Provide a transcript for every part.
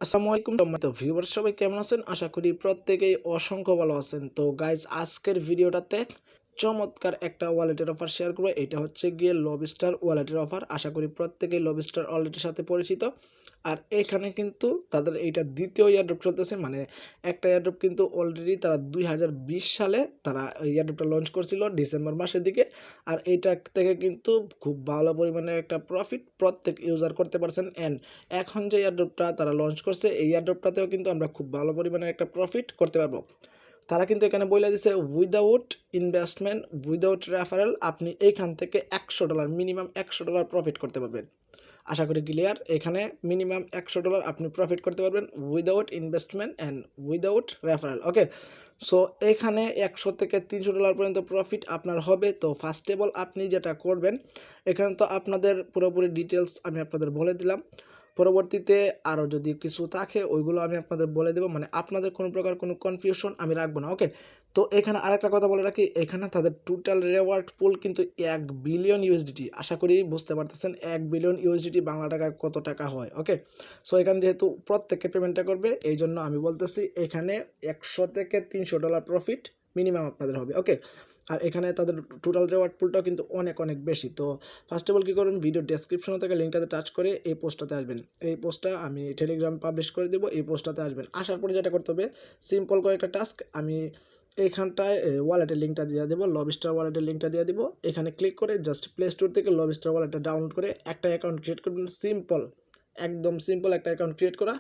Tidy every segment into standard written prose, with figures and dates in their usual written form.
আসসালামু আলাইকুম সম্মানিত ভিউয়ার, সবাই কেমন আছেন? আশা করি প্রত্যেকেই অসংখ্য ভালো আছেন। তো গাইজ, আজকের ভিডিওটাতে চমৎকার একটা ওয়ালেটের অফার শেয়ার করবো। এটা হচ্ছে গিয়ে লবস্টার ওয়ালেটের অফার। আশা করি প্রত্যেকেই লবস্টার ওয়ালেটের সাথে পরিচিত। আর এখানে কিন্তু তাদের এইটা দ্বিতীয় ইয়ারড্রপ চলতেছে, মানে একটা ইয়ারড্রপ কিন্তু অলরেডি তারা 2020 সালে তারা ইয়ারড্রপটা লঞ্চ করছিল ডিসেম্বর মাসের দিকে। আর এইটা থেকে কিন্তু খুব ভালো পরিমাণে একটা প্রফিট প্রত্যেক ইউজার করতে পারছেন। অ্যান্ড এখন যে এয়ারড্রপটা তারা লঞ্চ করছে, এই এয়ারড্রপটাতেও কিন্তু আমরা খুব ভালো পরিমাণে একটা প্রফিট করতে পারবো। তারা কিন্তু এখানে বলে দিছে উইদাউট ইনভেস্টমেন্ট, উইদাউট রেফারেল আপনি এইখান থেকে $100 মিনিমাম $100 প্রফিট করতে পারবেন। আশা করি ক্লিয়ার। এখানে মিনিমাম $100 আপনি প্রফিট করতে পারবেন without investment and without referral. Okay, so এখানে $100 থেকে $300 পর্যন্ত প্রফিট আপনার হবে। তো ফার্স্ট অফ অল আপনি যেটা করবেন, এখানে তো আপনাদের পুরোপুরি ডিটেলস আমি আপনাদের বলে দিলাম। পরবর্তীতে আরও যদি কিছু থাকে ওইগুলো আমি আপনাদের বলে দেবো, মানে আপনাদের কোনো প্রকার কোনো কনফিউশন আমি রাখবো না। ওকে, তো এখানে আরেকটা কথা বলে রাখি, এখানে তাদের টোটাল রেওয়ার্ড পুল কিন্তু 1 বিলিয়ন ইউএসডিটি। আশা করি বুঝতে পারতেছেন 1 বিলিয়ন ইউএসডিটি বাংলা টাকায় কত টাকা হয়। ওকে, সো এখানে যেহেতু প্রত্যেককে পেমেন্টটা করবে, এই জন্য আমি বলতেছি এখানে $100 থেকে $300 প্রফিট মিনিমাম আপনাদের হবে। ওকে, আর এখানে তাদের টোটাল রেওয়ার্ড পুলটাও কিন্তু অনেক অনেক বেশি। তো ফার্স্ট অফ অল কী করবেন, ভিডিও ডেসক্রিপশনে থেকে লিঙ্কটাতে টাচ করে এই পোস্টটাতে আসবেন। এই পোস্টটা আমি টেলিগ্রাম পাবলিশ করে দেবো, এই পোস্টটাতে আসবেন। আসার পরে যেটা করতে হবে, সিম্পল করে একটা টাস্ক, আমি এইখানটায় ওয়ালেটের লিঙ্কটা দিয়ে দেবো, লবস্টার ওয়ালেটের লিঙ্কটা দিয়ে দেবো। এখানে ক্লিক করে জাস্ট প্লে স্টোর থেকে লবস্টার ওয়ালেটটা ডাউনলোড করে একটা অ্যাকাউন্ট ক্রিয়েট করবেন। সিম্পল, একদম সিম্পল একটা অ্যাকাউন্ট ক্রিয়েট করা।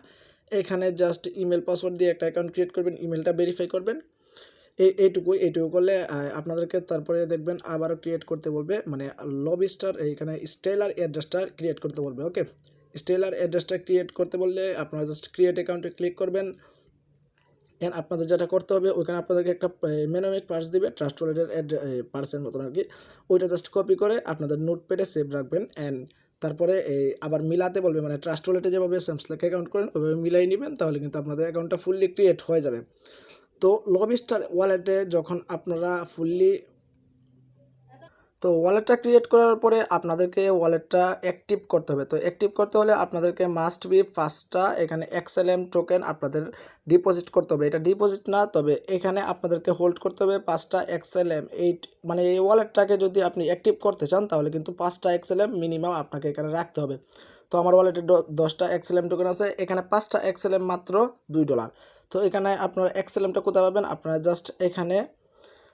এখানে জাস্ট ইমেল পাসওয়ার্ড দিয়ে একটা অ্যাকাউন্ট ক্রিয়েট করবেন, ইমেলটা ভেরিফাই করবেন। এইটুকু করলে আপনাদেরকে তারপরে দেখবেন আবারও ক্রিয়েট করতে বলবে, মানে লবস্টার এইখানে স্টেলার অ্যাড্রেসটা ক্রিয়েট করতে বলবে। ওকে, স্টেলার অ্যাড্রেসটা ক্রিয়েট করতে বললে আপনারা জাস্ট ক্রিয়েট অ্যাকাউন্টে ক্লিক করবেন। অ্যান্ড আপনাদের যেটা করতে হবে, ওইখানে আপনাদেরকে একটা মেনোমিক পার্স দিবে, ট্রাস্ট ওয়ালেটের পার্সের মতন আর কি। ওইটা জাস্ট কপি করে আপনাদের নোটপ্যাডে সেভ রাখবেন। অ্যান্ড তারপরে আবার মিলাতে বলবে, মানে ট্রাস্ট ওয়ালেটে যেভাবে স্যামসলাক অ্যাকাউন্ট করেন ওইভাবে মিলাই নেবেন, তাহলে কিন্তু আপনাদের অ্যাকাউন্টটা ফুললি ক্রিয়েট হয়ে যাবে। তো লবস্টার ওয়ালেটে যখন আপনারা ওয়ালেটটা ক্রিয়েট করার পরে আপনাদেরকে ওয়ালেটটা অ্যাক্টিভ করতে হবে। তো অ্যাক্টিভ করতে হলে আপনাদেরকে মাস্ট বি ফার্স্টটা এখানে XLM টোকেন আপনাদের ডিপোজিট করতে হবে। এটা ডিপোজিট না, তবে এখানে আপনাদেরকে হোল্ড করতে হবে 5টা XLM। মানে এই ওয়ালেটটাকে যদি আপনি অ্যাক্টিভ করতে চান, তাহলে কিন্তু 5টা XLM মিনিমাম আপনাকে এখানে রাখতে হবে। তো আমার ওয়ালেটে 10টা XLM টোকেন আছে, এখানে 5টা XLM মাত্র $2। তো এখানে আপনার XLMটা কোথায় পাবেন, আপনারা জাস্ট এখানে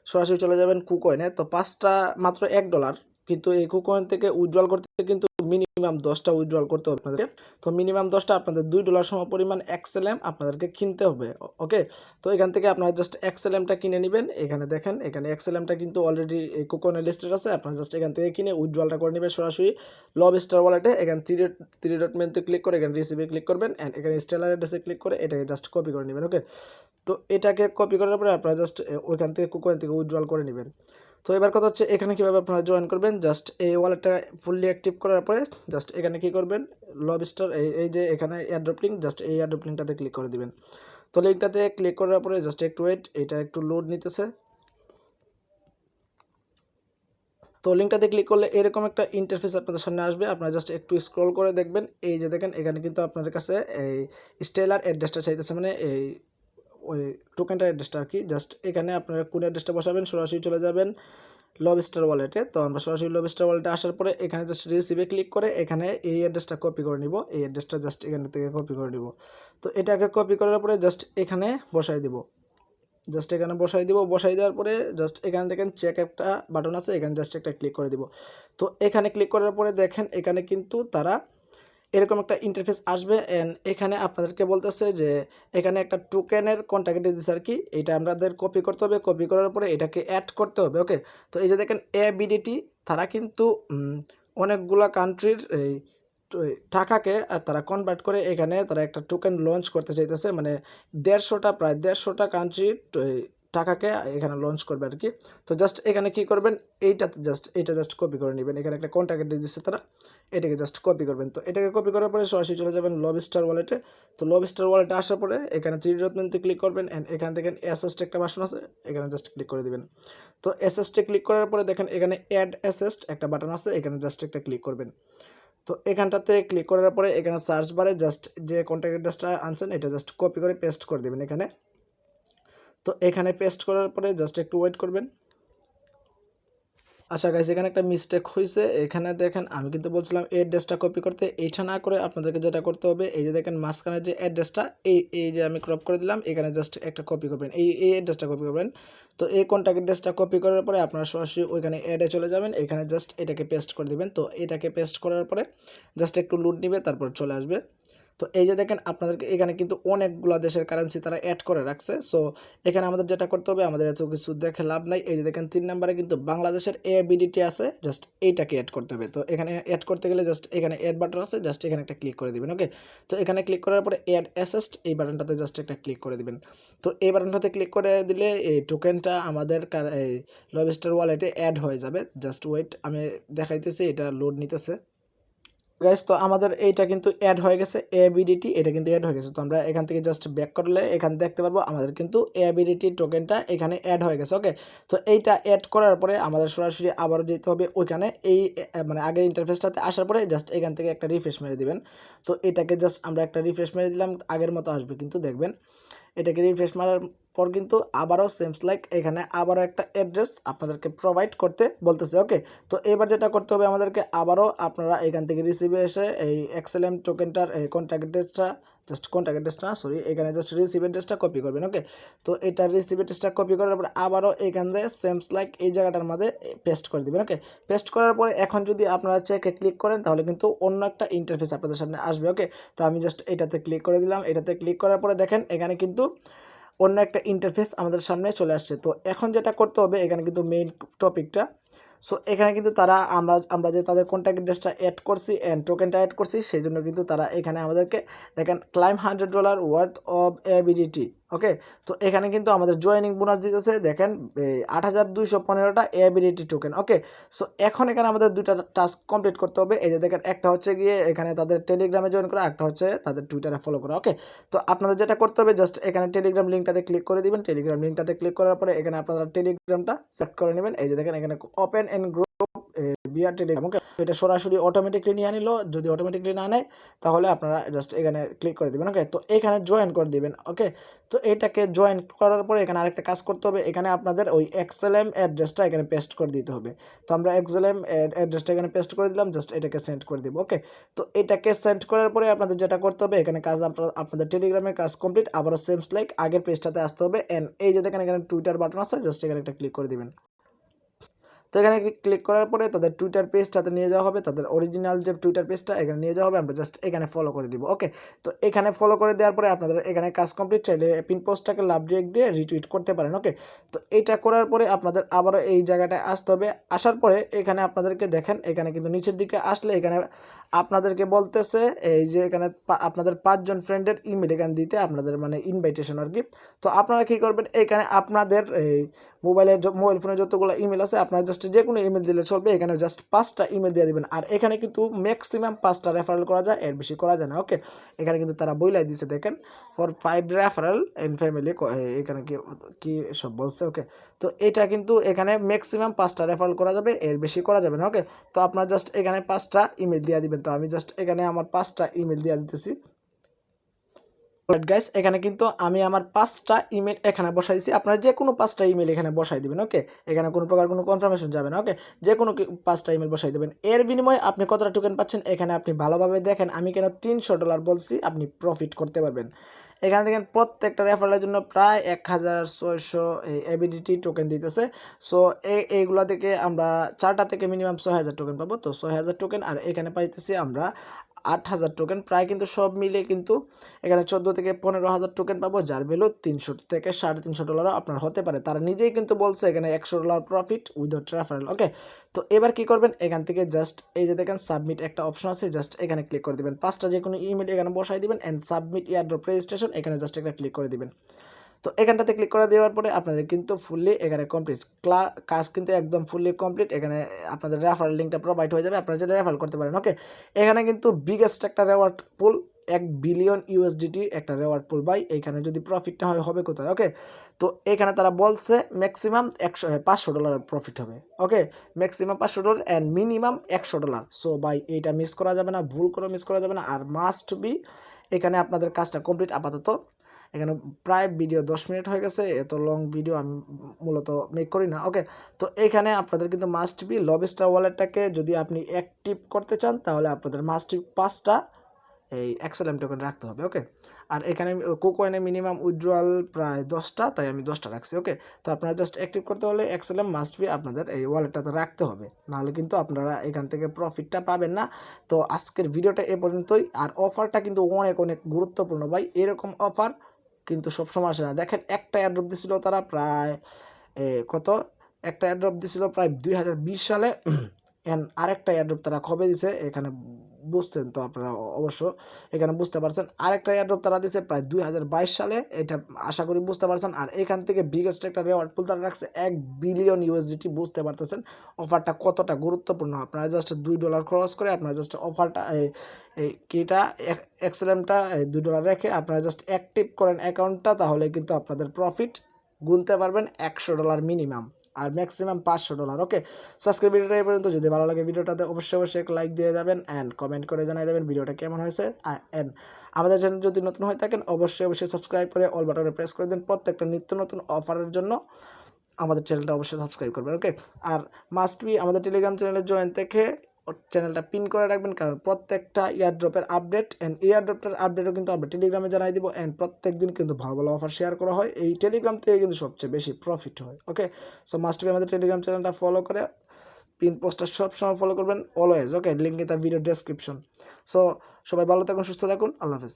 সরাসরি চলে যাবেন কুকয়েনে। তো 5টা মাত্র $1, কিন্তু এই কুকয়েন থেকে উইথড্রল করতে কিন্তু মিনিমাম 10টা উইথড্রল করতে হবে আপনাদেরকে। তো মিনিমাম 10টা আপনাদের $2 সম পরিমাণ XLM আপনাদেরকে কিনতে হবে। ওকে, তো এখান থেকে আপনারা জাস্ট XLMটা কিনে নেবেন। এখানে দেখেন, এখানে XLMটা কিন্তু অলরেডি এই কুকয়েনের লিস্টেড আছে। আপনারা জাস্ট এখান থেকে কিনে উইথড্রলটা করে নেবেন সরাসরি লবস্টার ওয়ালেটে। এখানে থ্রি ডট মেনুতে ক্লিক করে এখানে রিসিভে ক্লিক করবেন, অ্যান্ড এখানে স্টেলার অ্যাড্রেসে ক্লিক করে এটাকে জাস্ট কপি করে নেবেন। ওকে, তো এটাকে কপি করার পরে আপনারা জাস্ট ওইখান থেকে কুকয়েন থেকে উইথড্রল করে নেবেন। তো এবার কথা হচ্ছে এখানে কীভাবে আপনারা জয়েন করবেন, জাস্ট এই ওয়ালেটটা ফুললি অ্যাক্টিভ করার পরে জাস্ট এখানে কী করবেন, লবস্টার এই যে এখানে এয়ারড্রপ লিঙ্ক, জাস্ট এই এয়ারড্রপ লিঙ্কটাতে ক্লিক করে দিবেন। তো লিঙ্কটাতে ক্লিক করার পরে জাস্ট একটু ওয়েট, এটা একটু লোড নিতেছে। তো লিঙ্কটাতে ক্লিক করলে এরকম একটা ইন্টারফেস আপনাদের সামনে আসবে। আপনারা জাস্ট একটু স্ক্রল করে দেখবেন, এই যে দেখেন এখানে কিন্তু আপনাদের কাছে এই স্টেলার অ্যাড্রেসটা চাইতেছে, মানে এই ওই টোকেনটার অ্যাড্রেসটা আর কি। জাস্ট এখানে আপনারা কোন অ্যাড্রেসটা বসাবেন, সরাসরি চলে যাবেন লবস্টার ওয়ালেটে। তো আমরা সরাসরি লবস্টার ওয়ালেটে আসার পরে এখানে জাস্ট রিসিভে ক্লিক করে এখানে এই অ্যাড্রেসটা কপি করে নিব, এই অ্যাড্রেসটা জাস্ট এখান থেকে কপি করে নিব। তো এটাকে কপি করার পরে জাস্ট এখানে বসাই দিব, জাস্ট এখানে বসাই দেওয়ার পরে জাস্ট এখানে দেখেন চেক একটা বাটন আছে, এখানে জাস্ট একটা ক্লিক করে দিব। তো এখানে ক্লিক করার পরে দেখেন এখানে কিন্তু তারা এরকম একটা ইন্টারফেস আসবে। অ্যান্ড এখানে আপনাদেরকে বলতেছে যে এখানে একটা টোকেনের কন্ট্যাক্ট দিতেছে আর কি, এটা আমাদের কপি করতে হবে। কপি করার পরে এটাকে অ্যাড করতে হবে। ওকে, তো এই যে দেখেন BDT, তারা কিন্তু অনেকগুলা কান্ট্রির এই টাকাকে তারা কনভার্ট করে এখানে তারা একটা টোকেন লঞ্চ করতে চাইতেছে, মানে প্রায় 150টা কান্ট্রির টাকাকে এখানে লঞ্চ করবে আর কি। তো জাস্ট এখানে কি করবেন, এটা জাস্ট কপি করে নেবেন। এখানে একটা কন্ট্যাক্ট দিচ্ছে তারা, এটাকে জাস্ট কপি করবেন। তো এটাকে কপি করার পরে সরাসরি চলে যাবেন লবস্টার ওয়ালেটে। তো লবস্টার ওয়ালেটে আসার পরে এখানে থ্রি ডট মেনুতে ক্লিক করবেন, অ্যান্ড এখান থেকে অ্যাসেস্ট একটা বাটন আছে, এখানে জাস্ট ক্লিক করে দিবেন। তো অ্যাসেস্টে ক্লিক করার পরে দেখেন এখানে অ্যাড অ্যাসেস্ট একটা বাটন আছে, এখানে জাস্ট একটা ক্লিক করবেন। তো এখানটাতে ক্লিক করার পরে এখানে সার্চ বারে জাস্ট যে কন্ট্যাক্ট অ্যাড্রেসটা আনছেন এটা জাস্ট কপি করে পেস্ট করে দেবেন এখানে। তো এখানে পেস্ট করার পরে জাস্ট একটু ওয়েট করবেন। আচ্ছা গাইস, এখানে একটা মিস্টেক হয়েছে। এখানে দেখেন আমি কিন্তু বলছিলাম এই অ্যাড্রেসটা কপি করতে, এইটা না করে আপনাদেরকে যেটা করতে হবে, এই যে দেখেন মাঝখানের যে অ্যাড্রেসটা এই যে আমি ক্রপ করে দিলাম, এখানে জাস্ট একটা কপি করবেন, এই অ্যাড্রেসটা কপি করবেন। তো এই কন্ট্যাক্ট অ্যাড্রেসটা কপি করার পরে আপনারা সরাসরি ওইখানে অ্যাডে চলে যাবেন, এখানে জাস্ট এটাকে পেস্ট করে দিবেন। তো এটাকে পেস্ট করার পরে জাস্ট একটু লোড নিবে, তারপর চলে আসবে। তো এই যে দেখেন আপনাদেরকে এখানে কিন্তু অনেকগুলো দেশের কারেন্সি তারা অ্যাড করে রাখছে। সো এখানে আমাদের যেটা করতে হবে, আমাদের এত কিছু দেখে লাভ নাই। এই যে দেখেন 3 নম্বরে কিন্তু বাংলাদেশের বিডিটি আছে, জাস্ট এইটাকে অ্যাড করতে হবে। তো এখানে অ্যাড করতে গেলে জাস্ট এখানে অ্যাড বাটন আছে, জাস্ট এখানে একটা ক্লিক করে দিবেন। ওকে, তো এখানে ক্লিক করার পরে অ্যাড অ্যাসেস্ট এই বাটনটাতে জাস্ট একটা ক্লিক করে দিবেন। তো এই বাটনটাতে ক্লিক করে দিলে এই টোকেনটা আমাদের এই লবস্টার ওয়ালেটে অ্যাড হয়ে যাবে। জাস্ট ওয়েট, আমি দেখাইতেছি, এটা লোড নিতেছে। গাইস, তো আমাদের এইটা কিন্তু অ্যাড হয়ে গেছে, এবিডিটি এটা কিন্তু অ্যাড হয়ে গেছে। তো আমরা এখান থেকে জাস্ট ব্যাক করলে এখানে দেখতে পারবো আমাদের কিন্তু এবিডিটি টোকেনটা এখানে অ্যাড হয়ে গেছে। ওকে, তো এইটা অ্যাড করার পরে আমাদের সরাসরি আবারও যেতে হবে ওইখানে, এই মানে আগের ইন্টারফেসটাতে আসার পরে জাস্ট এখান থেকে একটা রিফ্রেশ মেরে দিবেন। তো এটাকে জাস্ট আমরা একটা রিফ্রেশ মেরে দিলাম, আগের মতো আসবে কিন্তু দেখবেন। এটাকে রিফ্রেশ মারার পর কিন্তু আবারও সেমস লাইক এখানে আবারও একটা অ্যাড্রেস আপনাদেরকে প্রোভাইড করতে বলতেছে। ওকে, তো এবার যেটা করতে হবে আমাদেরকে, আবারও আপনারা এখান থেকে রিসিভে এসে এই XLM টোকেনটার এই কন্ট্যাক্ট অ্যাড্রেসটা এখানে জাস্ট রিসিভ অ্যাড্রেসটা কপি করবেন। ওকে, তো এটা রিসিভ অ্যাড্রেসটা কপি করার পর আবারও এখান থেকে সেমস লাইক এই জায়গাটার মধ্যে পেস্ট করে দিবেন। ওকে, পেস্ট করার পরে এখন যদি আপনারা চেকে ক্লিক করেন তাহলে কিন্তু অন্য একটা ইন্টারফেস আপনাদের সামনে আসবে। ওকে, তো আমি জাস্ট এটাতে ক্লিক করে দিলাম। এটাতে ক্লিক করার পরে দেখেন এখানে কিন্তু অন্য একটা ইন্টারফেস আমাদের সামনে চলে আসছে। তো এখন যেটা করতে হবে, এখানে কিন্তু মেইন টপিকটা, সো এখানে কিন্তু তারা আমরা যে তাদের কন্ট্যাক্ট অ্যাড্রেসটা অ্যাড করছি অ্যান্ড টোকেনটা অ্যাড করছি, সেই জন্য কিন্তু তারা এখানে আমাদেরকে দেখেন ক্লাইম $100 ওয়ার্থ অফ এবিডিটি। ওকে, তো এখানে কিন্তু আমাদের জয়েনিং বোনাস দিতেছে দেখেন 8215টা এবিডিটি টোকেন। ওকে, সো এখন এখানে আমাদের দুইটা টাস্ক কমপ্লিট করতে হবে। এই যে দেখেন একটা হচ্ছে গিয়ে এখানে তাদের টেলিগ্রামে জয়েন করা, একটা হচ্ছে তাদের টুইটারে ফলো করা। ওকে, তো আপনাদের যেটা করতে হবে জাস্ট এখানে টেলিগ্রাম লিঙ্কটাতে ক্লিক করে দিবেন। টেলিগ্রাম লিঙ্কটাতে ক্লিক করার পরে এখানে আপনারা টেলিগ্রামটা সেট করে নেবেন। এই যে দেখেন এখানে ওপেন এন্ড গ্রুপ বিআর টেলিগ্রাম। ওকে, এটা সরাসরি অটোমেটিকলি নিয়ে নিল। যদি অটোমেটিকলি না নেয় তাহলে আপনারা জাস্ট এখানে ক্লিক করে দিবেন। ওকে, তো এখানে জয়েন করে দিবেন। ওকে, তো এটাকে জয়েন করার পরে এখানে আরেকটা কাজ করতে হবে, এখানে আপনাদের ওই XLM অ্যাড্রেসটা এখানে পেস্ট করে দিতে হবে। তো আমরা XLM অ্যাড্রেসটা এখানে পেস্ট করে দিলাম, জাস্ট এটাকে সেন্ড করে দিব। ওকে, তো এটাকে সেন্ড করার পরে আপনাদের যেটা করতে হবে, এখানে কাজ আপনাদের টেলিগ্রামের কাজ কমপ্লিট। আবারও সেমস লাইক আগের পেজটাতে আসতে হবে এন্ড এই যে দেখেন এখানে টুইটার বাটন আছে, জাস্ট এখানে একটা ক্লিক করে দিবেন। তো এখানে ক্লিক করার পরে তাদের টুইটার পেজটাতে নিয়ে যাওয়া হবে, তাদের অরিজিনাল যে টুইটার পেজটা এখানে নিয়ে যাওয়া হবে। আমরা জাস্ট এখানে ফলো করে দিব। ওকে, তো এখানে ফলো করে দেওয়ার পরে আপনাদের এখানে কাজ কমপ্লিট। চাইলে পিন পোস্টটাকে লাভ ডিরেক্ট দিয়ে রিটুইট করতে পারেন। ওকে, তো এটা করার পরে আপনাদের আবারও এই জায়গাটায় আসতে হবে। আসার পরে এখানে আপনাদেরকে দেখেন এখানে কিন্তু নিচের দিকে আসলে এখানে আপনাদেরকে বলতেছে এই যে এখানে আপনাদের 5 জন ফ্রেন্ডের ইমেল এখানে দিতে, আপনাদের মানে ইনভাইটেশন আর কি। তো আপনারা কী করবেন, এখানে আপনাদের এই মোবাইল ফোনে যতগুলো ইমেল আছে আপনারা জাস্ট যে কোনো ইমেল দিলে চলবে। এখানে জাস্ট 5টা ইমেল দিয়ে দিবেন। আর এখানে কিন্তু ম্যাক্সিমাম 5টা রেফারেল করা যায়, এর বেশি করা যায় না। ওকে, এখানে কিন্তু তারা বইলাই দিছে দেখেন ফর 5 রেফারেল ইন ফ্যামিলি, এখানে কি সব বলছে। ওকে, তো এটা কিন্তু এখানে ম্যাক্সিমাম 5টা রেফারেল করা যাবে, এর বেশি করা যাবে না। ওকে, তো আপনারা জাস্ট এখানে 5টা ইমেল দিয়ে দিবেন। তো আমি জাস্ট এখানে আমার 5টা ইমেল দিয়ে দিতেছি। গাইস, এখানে কিন্তু আমি আমার 5টা ইমেল এখানে বসাইছি, আপনারা যে কোনো 5টা ইমেল এখানে বসাই দিবেন। ওকে, এখানে কোনো প্রকার কোনো কনফার্মেশন যাবে না। ওকে, যে কোনো 5টা ইমেল বসাই দেবেন। এর বিনিময়ে আপনি কতটা টোকেন পাচ্ছেন এখানে আপনি ভালোভাবে দেখেন। আমি কেন $300 বলছি, আপনি প্রফিট করতে পারবেন। এখানে দেখেন প্রত্যেকটা রেফারেলের জন্য প্রায় 1600 এবিডিটি টোকেন দিতেছে। সো এইগুলো থেকে আমরা 4টা থেকে মিনিমাম 6000 টোকেন পাবো। তো 6000 টোকেন, আর এখানে পাইতেছি আমরা 8000 টোকেন, প্রায় কিন্তু সব মিলে কিন্তু এখানে 14 থেকে 15,000 টোকেন পাবো, যার ভ্যালু 300 থেকে $350 আপনার হতে পারে। তারা নিজেই কিন্তু বলছে এখানে $100 প্রফিট উইদাউট রেফারেল। ওকে, তো এবার কি করবেন, এখান থেকে জাস্ট এই যে দেখেন সাবমিট একটা অপশন আছে, জাস্ট এখানে ক্লিক করে দিবেন। 5টা যে কোনো ইমেল এখানে বসাই দিবেন এন্ড সাবমিট এয়ারড্রপ রেজিস্ট্রেশন, এখানে জাস্ট একটা ক্লিক করে দিবেন। তো এখানটাতে ক্লিক করে দেওয়ার পরে আপনাদের কিন্তু ফুললি এখানে কমপ্লিট কাজ কিন্তু একদম ফুললি কমপ্লিট। এখানে আপনাদের রেফারেল লিঙ্কটা প্রোভাইড হয়ে যাবে, আপনারা যেটা রেফারেল করতে পারেন। ওকে, এখানে কিন্তু বিগেস্ট একটা রেওয়ার্ড পুল 1 বিলিয়ন ইউএসডিটি একটা রেওয়ার্ড পুল ভাই। এইখানে যদি প্রফিট না হয় হবে কোথায়? ওকে, তো এখানে তারা বলছে ম্যাক্সিমাম $500 প্রফিট হবে। ওকে, ম্যাক্সিমাম $500 অ্যান্ড মিনিমাম $100। সো ভাই এইটা মিস করা যাবে না, ভুল করে মিস করা যাবে না। আর মাস্ট বি এখানে আপনাদের কাজটা কমপ্লিট। আপাতত এখানে প্রায় ভিডিও 10 মিনিট হয়ে গেছে, এত লং ভিডিও আমি মূলত মেক করি না। ওকে, তো এইখানে আপনাদের কিন্তু মাস্ট বি লবস্টার ওয়ালেটটাকে যদি আপনি অ্যাক্টিভ করতে চান তাহলে আপনাদের মাস্ট বি 5টা এই XLM টোকেন রাখতে হবে। ওকে, আর এখানে কোকয়েনে মিনিমাম উইথড্রয়াল প্রায় 10টা, তাই আমি 10টা রাখছি। ওকে, তো আপনারা জাস্ট অ্যাক্টিভ করতে হলে XLM মাস্ট বি আপনাদের এই ওয়ালেটটাতে রাখতে হবে, নাহলে কিন্তু আপনারা এখান থেকে প্রফিটটা পাবেন না। তো আজকের ভিডিওটা এ পর্যন্তই। আর অফারটা কিন্তু অনেক অনেক গুরুত্বপূর্ণ ভাই, এরকম অফার কিন্তু সবসময় আসে না। দেখেন একটা এয়ারড্রপ দিছিল তারা প্রায় কত, একটা এয়ারড্রপ দিছিল প্রায় 2020 সালে অ্যান্ড আরেকটা এয়ারড্রপ তারা কবে দিছে এখানে বুঝছেন তো আপনারা অবশ্য এখানে বুঝতে পারছেন। আরেকটা এয়ারড্রপ তারা দিছে প্রায় 2022 সালে, এটা আশা করি বুঝতে পারছেন। আর এখান থেকে বিগেস্ট একটা রেওয়ার্ড পুল তারা রাখছে 1 বিলিয়ন ইউএসডিটি। বুঝতে পারতেছেন অফারটা কতটা গুরুত্বপূর্ণ। আপনারা জাস্ট $2 খরচ করে আপনারা জাস্ট অফারটা এই কিটা XLMটা $2 রেখে আপনারা জাস্ট অ্যাক্টিভ করেন অ্যাকাউন্টটা, তাহলে কিন্তু আপনাদের প্রফিট গুনতে পারবেন $100 মিনিমাম আর ম্যাক্সিমাম $500। ওকে, সাবস্ক্রাইব ভিডিওটা এই পর্যন্ত। যদি ভালো লাগে ভিডিওটাতে অবশ্যই একটা লাইক দিয়ে যাবেন অ্যান্ড কমেন্ট করে জানিয়ে দেবেন ভিডিওটা কেমন হয়েছে। অ্যান্ড আমাদের চ্যানেল যদি নতুন হয়ে থাকেন অবশ্যই সাবস্ক্রাইব করে অল বাটনে প্রেস করে দিন। প্রত্যেকটা নিত্য নতুন অফারের জন্য আমাদের চ্যানেলটা অবশ্যই সাবস্ক্রাইব করবেন। ওকে, আর মাস্ট বি আমাদের টেলিগ্রাম চ্যানেলে জয়েন থেকে চ্যানেলটা পিন করে রাখবেন, কারণ প্রত্যেকটা ইয়ারড্রপের আপডেট অ্যান্ড ইয়ারড্রপটার আপডেটও কিন্তু আমরা টেলিগ্রামে জানাই দিব। অ্যান্ড প্রত্যেক দিন কিন্তু ভালো ভালো অফার শেয়ার করা হয়, এই টেলিগ্রাম থেকে কিন্তু সবচেয়ে বেশি প্রফিট হয়। ওকে, সো মাস্ট বি আমাদের টেলিগ্রাম চ্যানেলটা ফলো করে পিন পোস্টটা সবসময় ফলো করবেন always. Okay, link in the video description. So সবাই ভালো থাকুন, সুস্থ থাকুন, আল্লাহ হাফেজ।